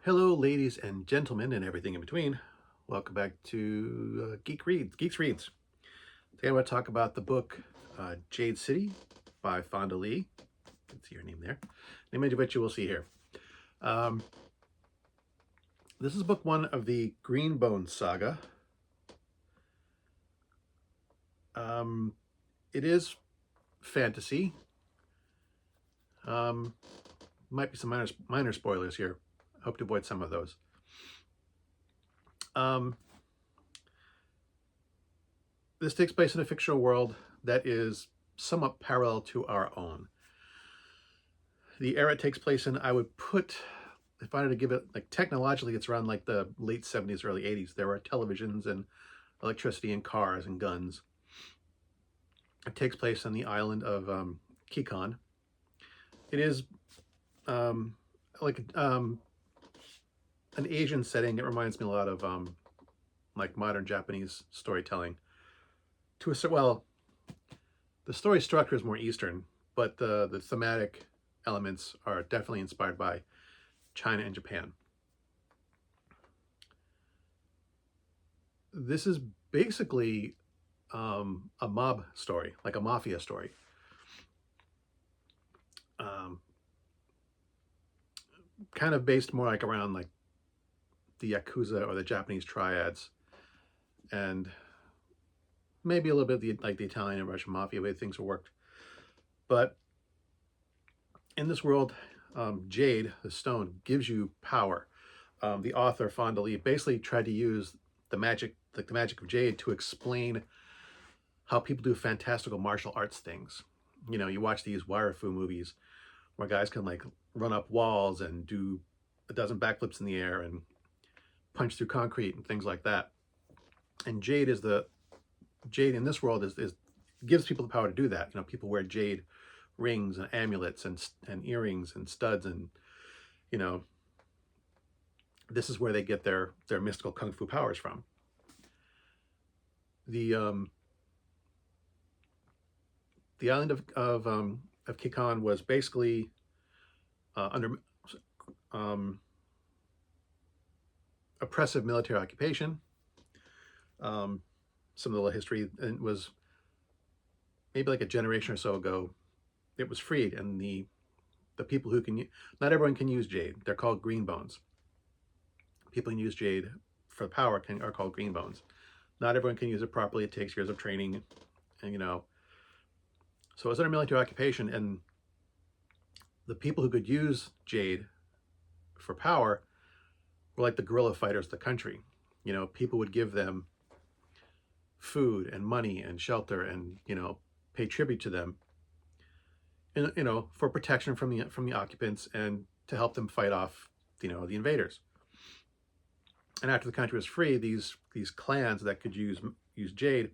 Hello, ladies and gentlemen, and everything in between. Welcome back to Geeks Reads. Today I want to talk about the book Jade City by Fonda Lee. You can see her name there. Name of which you will see here. Um, this is book one of the Greenbone saga. It is fantasy. Might be some minor spoilers here. I hope to avoid some of those. This takes place in a fictional world that is somewhat parallel to our own. The era it takes place in, I would put, if I had to give it, like technologically, it's around like the late 70s, early 80s. There were televisions and electricity and cars and guns. It takes place on the island of GEEXX. It is like an Asian setting. It reminds me a lot of like modern Japanese storytelling. Well, the story structure is more Eastern, but the thematic elements are definitely inspired by China and Japan. This is basically a mob story, like a mafia story. Kind of based more like around like the Yakuza or the Japanese triads, and maybe a little bit like the Italian and Russian mafia way things worked. But in this world, Jade, the stone, gives you power. The author, Fonda Lee, basically tried to use the magic of Jade to explain how people do fantastical martial arts things. You know, you watch these wire fu movies where guys can like run up walls and do a dozen backflips in the air and punch through concrete and things like that. And Jade in this world is gives people the power to do that. You know, people wear jade rings and amulets and earrings and studs, and you know, this is where they get their mystical kung fu powers from. The island of GEEXX was basically under oppressive military occupation. Some of the history, and was maybe like a generation or so ago, it was freed, and the people who can, not everyone can use jade. They're called green bones. People can use jade for power are called green bones. Not everyone can use it properly. It takes years of training, and you know. So it was under military occupation, and the people who could use jade for power were like the guerrilla fighters of the country. You know, people would give them food and money and shelter, and you know, pay tribute to them, and you know, for protection from the occupants and to help them fight off, you know, the invaders. And after the country was free, these clans that could use jade,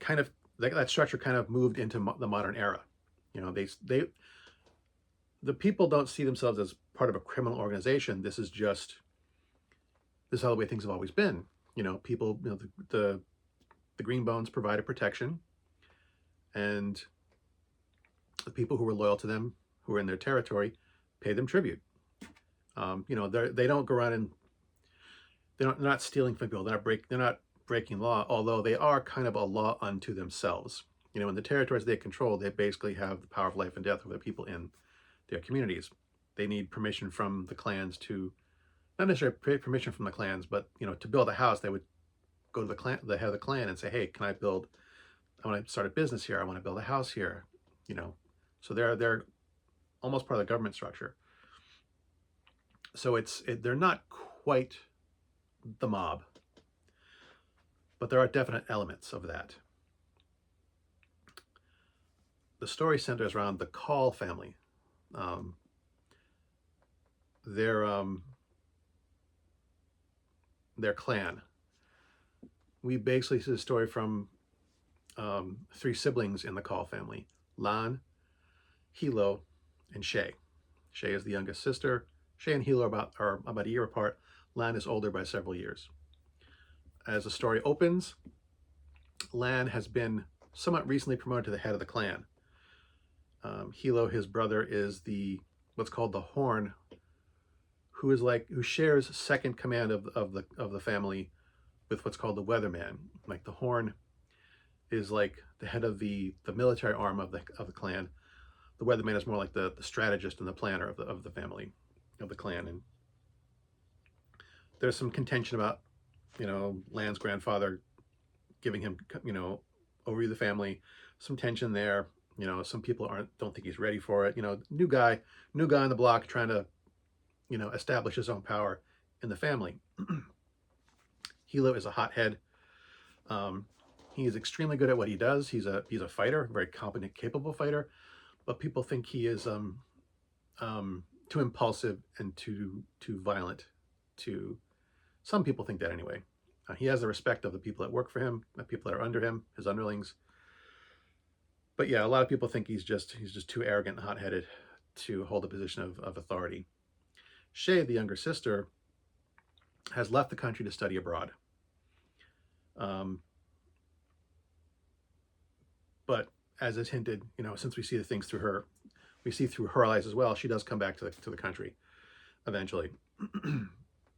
kind of that structure kind of moved into the modern era. You know, the people don't see themselves as part of a criminal organization. This is how the way things have always been. You know, people, you know, the green bones provided protection, and the people who were loyal to them, who were in their territory, paid them tribute. You know, they don't go around and they're not stealing from people. They're not breaking law, although they are kind of a law unto themselves. You know, in the territories they control, they basically have the power of life and death over the people in their communities. They need permission from the clans to, not necessarily permission from the clans, but you know, to build a house, they would go to the head of the clan and say, hey, I want to start a business here. I want to build a house here. You know, so they're almost part of the government structure. So they're not quite the mob, but there are definite elements of that. The story centers around the Call family. Their clan. We basically see the story from three siblings in the Call family: Lan, Hilo, and Shay. Shay is the youngest sister. Shay and Hilo are about a year apart. Lan is older by several years. As the story opens, Lan has been somewhat recently promoted to the head of the clan. Hilo, his brother, is what's called the Horn, who shares second command of the family with what's called the weatherman. Like the Horn is like the head of the military arm of the clan. The weatherman is more like the strategist and the planner of the family, of the clan. And there's some contention about, Lan's grandfather giving him, overview the family. Some tension there. Some people don't think he's ready for it. New guy on the block trying to, establish his own power in the family. Hilo is a hothead. He is extremely good at what he does. He's a fighter, a very competent, capable fighter, but people think he is too impulsive and too violent. Some people think that anyway. He has the respect of the people that work for him, the people that are under him, his underlings. But yeah, a lot of people think he's just too arrogant and hot-headed to hold a position of authority. Jade, the younger sister, has left the country to study abroad. But as is hinted, since we see the things through her, we see through her eyes as well, she does come back to the country eventually.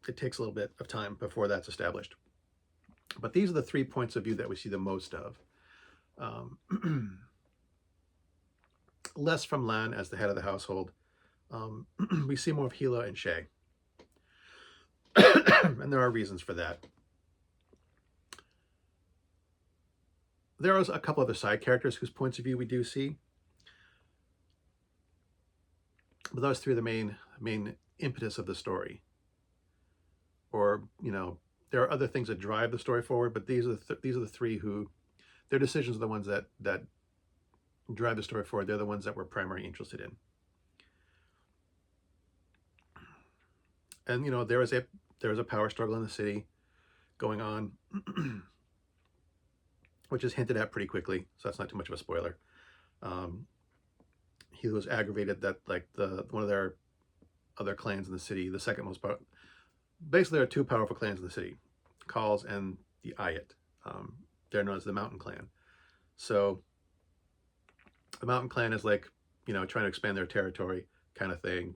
It takes a little bit of time before that's established. But these are the 3 points of view that we see the most of. Less from Lan as the head of the household. We see more of Hilo and Shay. And there are reasons for that. There are a couple other side characters whose points of view we do see. But those three are the main impetus of the story. Or, there are other things that drive the story forward, but these are the three who, their decisions are the ones that drive the story forward. They're the ones that we're primarily interested in. And there is a power struggle in the city going on, which is hinted at pretty quickly, so that's not too much of a spoiler. He was aggravated that one of their other clans in the city, the second most powerful. Basically, there are two powerful clans in the city, Khals and the Ayat. They're known as the Mountain Clan. So the Mountain Clan is trying to expand their territory kind of thing.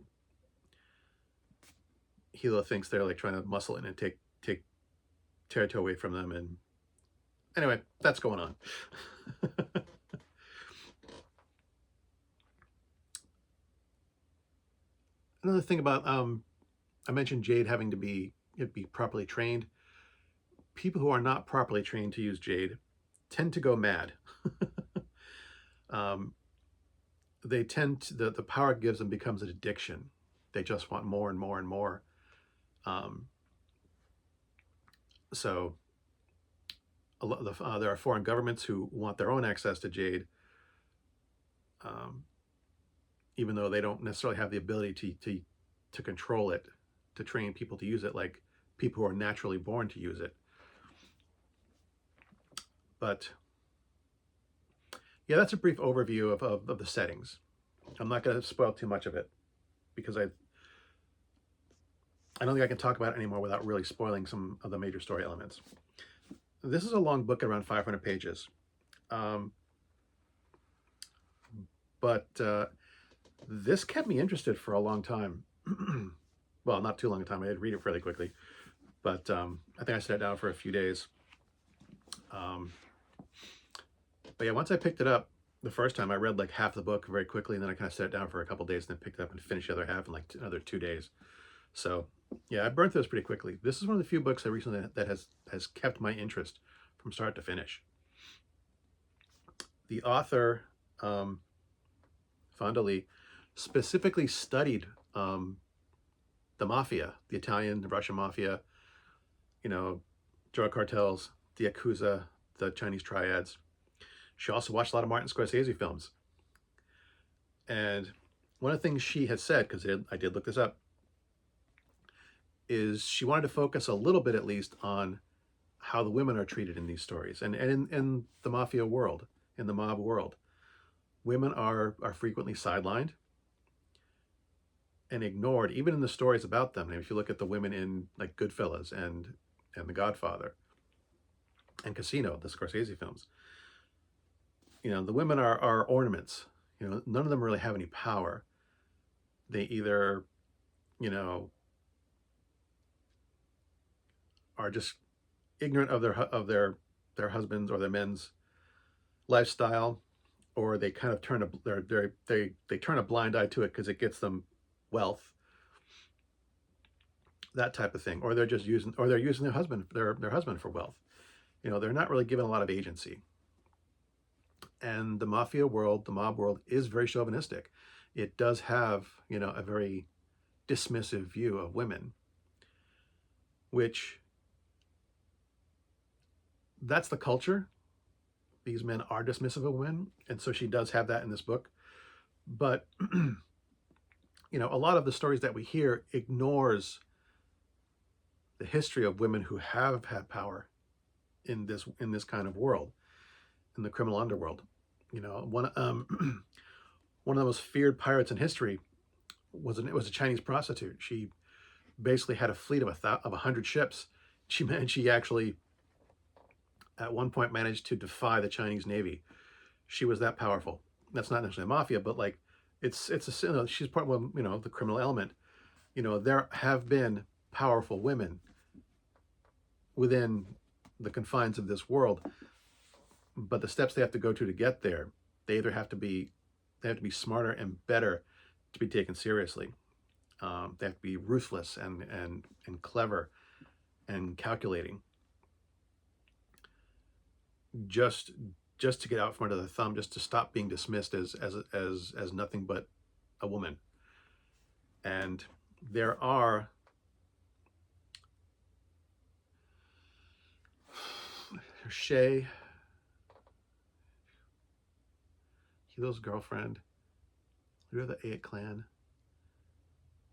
Hilo thinks they're trying to muscle in and take territory away from them. And anyway, that's going on. Another thing about, I mentioned Jade having to be properly trained. People who are not properly trained to use Jade tend to go mad. They tend to, the power it gives them becomes an addiction. They just want more and more and more. So there are foreign governments who want their own access to Jade, even though they don't necessarily have the ability to control it, to train people to use it like people who are naturally born to use it. But yeah, that's a brief overview of the settings. I'm not going to spoil too much of it because I don't think I can talk about it anymore without really spoiling some of the major story elements. This is a long book, around 500 pages. But this kept me interested for a long time. Well, not too long a time. I had to read it fairly quickly. But I think I sat down for a few days. But yeah, once I picked it up the first time, I read like half the book very quickly, and then I kind of sat down for a couple days and then picked it up and finished the other half in like another 2 days. So yeah, I burned through this pretty quickly. This is one of the few books I recently that has kept my interest from start to finish. The author, Fonda specifically studied the mafia, the Italian, the Russian mafia, drug cartels, the Yakuza, the Chinese triads. She also watched a lot of Martin Scorsese films. And one of the things she had said, because I did look this up, is she wanted to focus a little bit at least on how the women are treated in these stories. And in the mafia world, in the mob world, women are frequently sidelined and ignored, even in the stories about them. And if you look at the women in like Goodfellas and The Godfather and Casino, the Scorsese films, the women are ornaments. None of them really have any power. They either, are just ignorant of their husbands or their men's lifestyle, or they kind of turn they turn a blind eye to it because it gets them wealth, that type of thing, or they're using their husband for wealth. They're not really given a lot of agency. And the mafia world, the mob world, is very chauvinistic. It does have, a very dismissive view of women, which that's the culture. These men are dismissive of women, and so she does have that in this book. But a lot of the stories that we hear ignores the history of women who have had power in this kind of world, in the criminal underworld. One one of the most feared pirates in history was a Chinese prostitute. She basically had a fleet of 100 ships. She actually at one point managed to defy the Chinese Navy. She was that powerful. That's not necessarily a mafia, but like it's she's part of the criminal element. There have been powerful women within the confines of this world, but the steps they have to go to get there, they have to be smarter and better to be taken seriously. They have to be ruthless and clever and calculating, just to get out from under the thumb, just to stop being dismissed as nothing but a woman. And there are Shay, Hilo's girlfriend, leader of the Aet clan,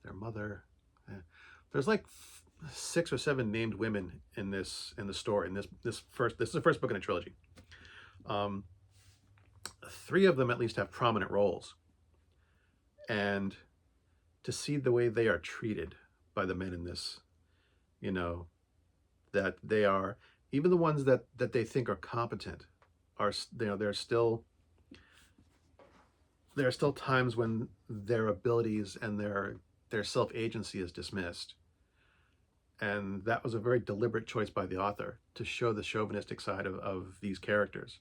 their mother. There's like 6 or 7 named women in the story. This is the first book in a trilogy. 3 of them at least have prominent roles, and to see the way they are treated by the men in this, that they are, even the ones that they think are competent, are there are still times when their abilities and their self-agency is dismissed. And that was a very deliberate choice by the author to show the chauvinistic side of these characters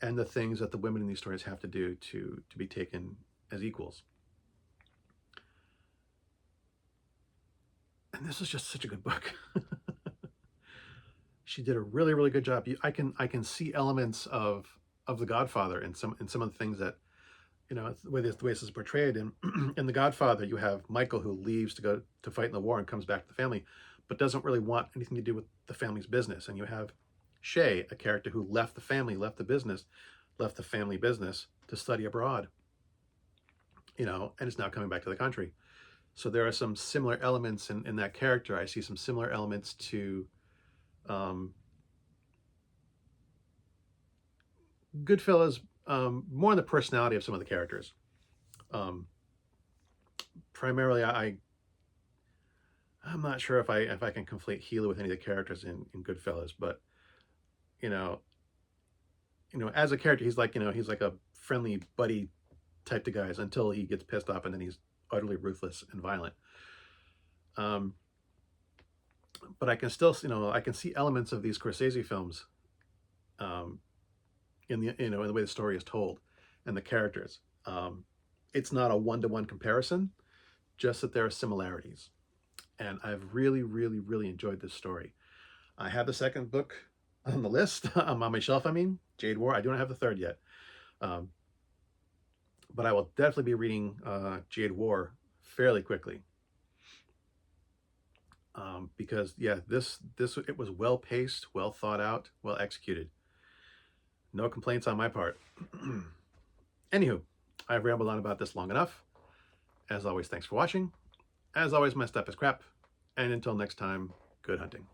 and the things that the women in these stories have to do to be taken as equals. And this is just such a good book. She did a really, really good job. I can see elements of The Godfather in some of the things that, the way this is portrayed. In The Godfather, you have Michael, who leaves to go to fight in the war and comes back to the family, but doesn't really want anything to do with the family's business. And you have Shay, a character who left the family, left the family business to study abroad, and is now coming back to the country. So there are some similar elements in that character. I see some similar elements to Goodfellas, more in the personality of some of the characters. Primarily, I'm not sure if I can conflate Hilo with any of the characters in Goodfellas, but as a character, he's like a friendly buddy type of guys until he gets pissed off, and then he's utterly ruthless and violent. But I can still, I can see elements of these Scorsese films in the way the story is told and the characters. It's not a one-to-one comparison, just that there are similarities. And I've really, really, really enjoyed this story. I have the second book on the list, on my shelf, Jade War. I don't have the third yet. But I will definitely be reading Jade War fairly quickly. Because it was well paced, well thought out, well executed. No complaints on my part. Anywho, I've rambled on about this long enough. As always, thanks for watching. As always, my stuff is crap. And until next time, good hunting.